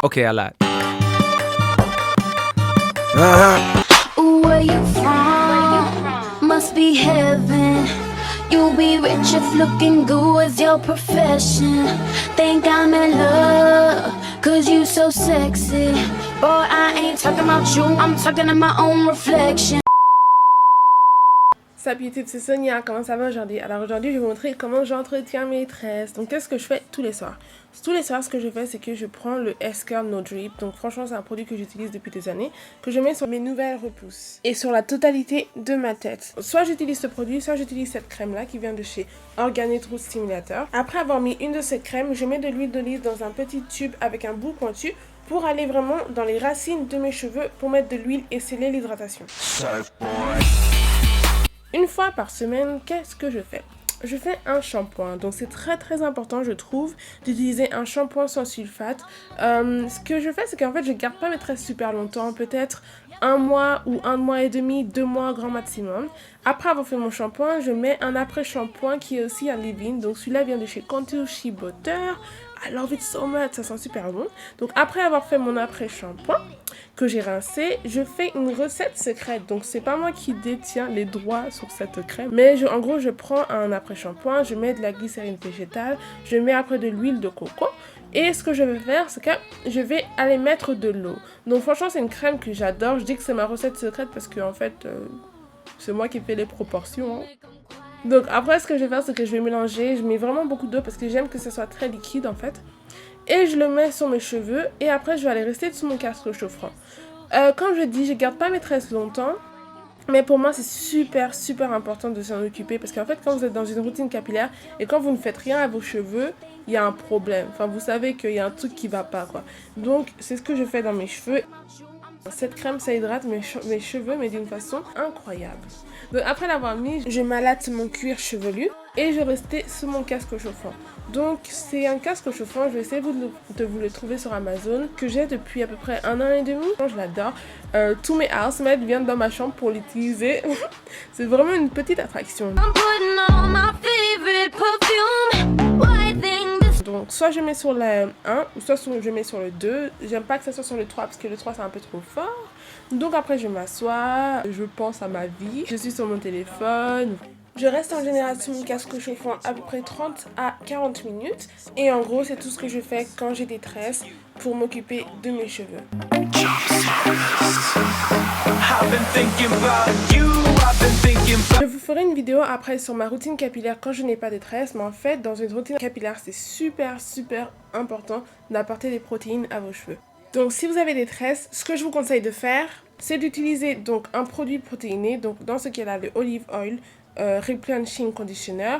Okay, I lied. Where you from? Must be heaven. You'll be rich if looking good was your profession. Think I'm in love, cause you so sexy. Boy, I ain't talking about you, I'm talking to my own reflection. Salut YouTube, c'est Sonia, comment ça va aujourd'hui? Alors aujourd'hui, je vais vous montrer comment j'entretiens mes tresses. Donc qu'est-ce que je fais tous les soirs? Tous les soirs, ce que je fais, c'est que je prends le S-Curl No Drip. Donc franchement, c'est un produit que j'utilise depuis des années, que je mets sur mes nouvelles repousses et sur la totalité de ma tête. Soit j'utilise ce produit, soit j'utilise cette crème-là qui vient de chez Organic Root Stimulator. Après avoir mis une de ces crèmes, je mets de l'huile d'olive dans un petit tube avec un bout pointu pour aller vraiment dans les racines de mes cheveux pour mettre de l'huile et sceller l'hydratation. Une fois par semaine, qu'est-ce que je fais? Je fais un shampoing, donc c'est très important je trouve d'utiliser un shampoing sans sulfate. Ce que je fais c'est qu'en fait je garde pas mes tresses super longtemps, peut-être un mois ou un mois et demi, 2 mois grand maximum. Après avoir fait mon shampoing, je mets un après shampoing qui est aussi un leave-in, donc celui-là vient de chez Contour Shea Butter. I love it so much, ça sent super bon. Donc après avoir fait mon après shampoing que j'ai rincé, je fais une recette secrète. Donc c'est pas moi qui détiens les droits sur cette crème, mais en gros je prends un après shampoing, je mets de la glycérine végétale, je mets après de l'huile de coco. Et ce que je vais faire, c'est que je vais aller mettre de l'eau. Donc franchement c'est une crème que j'adore. Je dis que c'est ma recette secrète parce que en fait c'est moi qui fais les proportions. Donc après ce que je vais faire c'est que je vais mélanger, je mets vraiment beaucoup d'eau parce que j'aime que ce soit très liquide en fait. Et je le mets sur mes cheveux et après je vais aller rester sous mon casque chauffant. Comme je dis, je garde pas mes tresses longtemps. Mais pour moi c'est super important de s'en occuper parce qu'en fait quand vous êtes dans une routine capillaire et quand vous ne faites rien à vos cheveux, il y a un problème. Enfin vous savez qu'il y a un truc qui va pas quoi. Donc c'est ce que je fais dans mes cheveux. Cette crème ça hydrate mes cheveux mais d'une façon incroyable. Donc après l'avoir mis, je malatte mon cuir chevelu et je restais sous mon casque chauffant. Donc c'est un casque chauffant, je vais essayer de vous le trouver sur Amazon, que j'ai depuis à peu près 1 an et demi. Je l'adore. Tous mes housemates viennent dans ma chambre pour l'utiliser. C'est vraiment une petite attraction. Donc soit je mets sur le 1 ou soit je mets sur le 2. J'aime pas que ça soit sur le 3 parce que le 3 c'est un peu trop fort. Donc après je m'assois, je pense à ma vie, je suis sur mon téléphone. Je reste en général sous mon casque chauffant à peu près 30 à 40 minutes. Et en gros c'est tout ce que je fais quand j'ai des tresses pour m'occuper de mes cheveux. Je vous ferai une vidéo après sur ma routine capillaire quand je n'ai pas de tresses, mais en fait dans une routine capillaire c'est super important d'apporter des protéines à vos cheveux. Donc si vous avez des tresses, ce que je vous conseille de faire, c'est d'utiliser donc un produit protéiné, donc dans ce cas-là le olive oil, replenishing conditioner,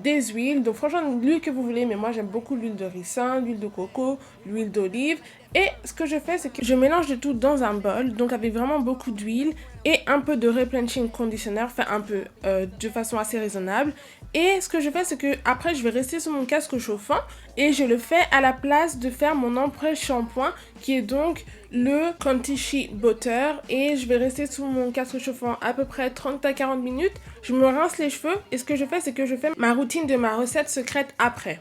des huiles, donc franchement l'huile que vous voulez, mais moi j'aime beaucoup l'huile de ricin, l'huile de coco, l'huile d'olive. Et ce que je fais c'est que je mélange le tout dans un bol, donc avec vraiment beaucoup d'huile et un peu de replenishing conditioner, enfin un peu de façon assez raisonnable. Et ce que je fais c'est que après je vais rester sur mon casque chauffant et je le fais à la place de faire mon après shampoing qui est donc le Contour Shea Butter, et je vais rester sous mon casque chauffant à peu près 30 à 40 minutes. Je me rince les cheveux et ce que je fais c'est que je fais ma routine de ma recette secrète après.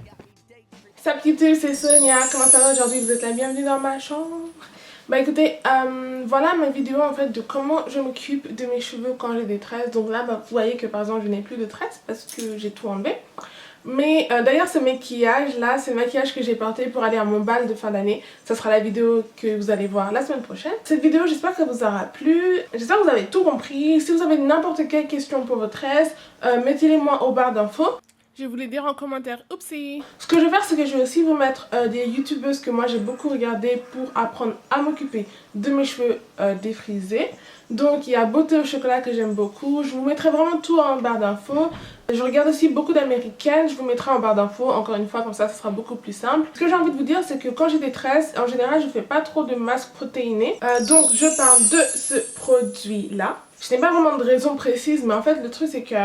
Salut YouTube, c'est Sonia, comment ça va aujourd'hui? Vous êtes la bienvenue dans ma chambre. Bah écoutez, voilà ma vidéo en fait de comment je m'occupe de mes cheveux quand j'ai des tresses. Donc là vous voyez que par exemple je n'ai plus de tresses parce que j'ai tout enlevé. Mais d'ailleurs ce maquillage là, c'est le maquillage que j'ai porté pour aller à mon bal de fin d'année. Ça sera la vidéo que vous allez voir la semaine prochaine. Cette vidéo j'espère que ça vous aura plu. J'espère que vous avez tout compris. Si vous avez n'importe quelle question pour vos tresses, mettez-les moi au barre d'infos. Je voulais dire en commentaire, oupsie. Ce que je vais faire, c'est que je vais aussi vous mettre des youtubeuses que moi j'ai beaucoup regardé pour apprendre à m'occuper de mes cheveux défrisés. Donc il y a Beauté au chocolat que j'aime beaucoup. Je vous mettrai vraiment tout en barre d'infos. Je regarde aussi beaucoup d'américaines, je vous mettrai en barre d'infos, encore une fois, comme ça sera beaucoup plus simple. Ce que j'ai envie de vous dire, c'est que quand j'ai des tresses, en général, je fais pas trop de masque protéiné. Donc je parle de ce produit-là. Je n'ai pas vraiment de raison précise, mais en fait le truc c'est que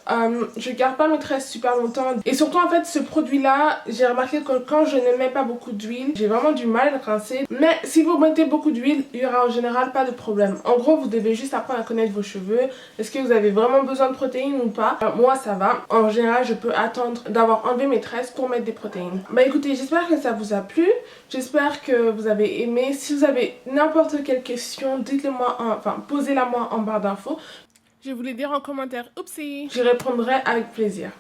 Je garde pas mes tresses super longtemps. Et surtout en fait ce produit là, j'ai remarqué que quand je ne mets pas beaucoup d'huile, j'ai vraiment du mal à rincer. Mais si vous mettez beaucoup d'huile, il y aura en général pas de problème. En gros vous devez juste apprendre à connaître vos cheveux. Est-ce que vous avez vraiment besoin de protéines ou pas? Moi ça va. En général je peux attendre d'avoir enlevé mes tresses pour mettre des protéines. Bah écoutez, j'espère que ça vous a plu. J'espère que vous avez aimé. Si vous avez n'importe quelle question, dites-le moi, posez-la moi en barre d'infos. Je vous les dire en commentaire. Oupsie. J'y répondrai avec plaisir.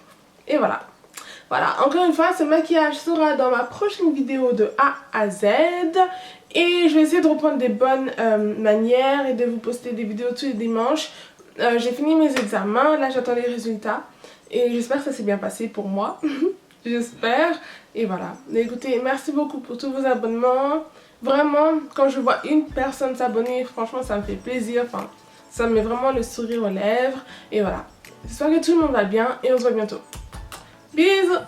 Et voilà. Voilà, encore une fois, ce maquillage sera dans ma prochaine vidéo de A à Z. Et je vais essayer de reprendre des bonnes manières et de vous poster des vidéos tous les dimanches. J'ai fini mes examens, là j'attends les résultats. Et j'espère que ça s'est bien passé pour moi. J'espère. Et voilà. Mais écoutez, merci beaucoup pour tous vos abonnements. Vraiment, quand je vois une personne s'abonner, franchement ça me fait plaisir. Enfin, ça me met vraiment le sourire aux lèvres. Et voilà. J'espère que tout le monde va bien et on se voit bientôt. Bisous!